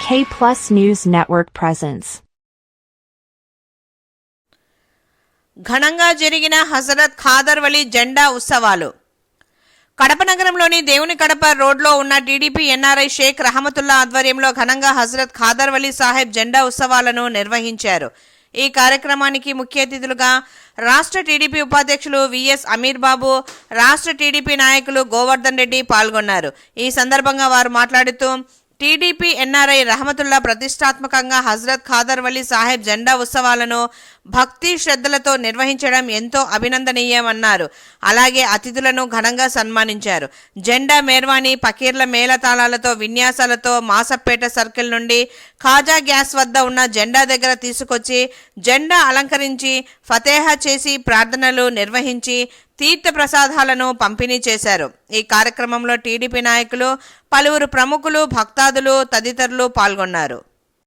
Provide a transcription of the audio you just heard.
K+ News Network presents. ఘనంగా జరిగిన హజరత్ ఖాదర్ వలి జెండా ఉత్సవాలు. కడప నగరంలోని దేవుని కడప రోడ్లో ఉన్న టీడీపీ ఎన్ఆర్ఐ షేక్ రహమతుల్లా ఆధ్వర్యంలో ఘనంగా హజరత్ ఖాదర్ వలి సాహెబ్ జెండా ఉత్సవాలను నిర్వహించారు. ఈ కార్యక్రమానికి ముఖ్య అతిథులుగా రాష్ట్ర టీడీపీ ఉపాధ్యక్షులు విఎస్ అమీర్ బాబు, రాష్ట్ర టీడీపీ నాయకులు గోవర్ధన్ రెడ్డి పాల్గొన్నారు. ఈ సందర్భంగా వారు మాట్లాడుతూ టీడీపీ ఎన్ఆర్ఐ రహమతుల్లా ప్రతిష్టాత్మకంగా హజరత్ ఖాదర్ వలి సాహెబ్ జెండా ఉత్సవాలను భక్తి శ్రద్ధలతో నిర్వహించడం ఎంతో అభినందనీయమన్నారు. అలాగే అతిథులను ఘనంగా సన్మానించారు. జెండా మేర్వాణి పకీర్ల మేళతాళాలతో విన్యాసాలతో మాసప్పేట సర్కిల్ నుండి ఖాజా గ్యాస్ వద్ద ఉన్న జెండా దగ్గర తీసుకొచ్చి జెండా అలంకరించి ఫతేహా చేసి ప్రార్థనలు నిర్వహించి తీర్థ ప్రసాదాలను పంపిణీ చేశారు. ఈ కార్యక్రమంలో టీడీపీ నాయకులు, పలువురు ప్రముఖులు, భక్తాదులు తదితరులు పాల్గొన్నారు.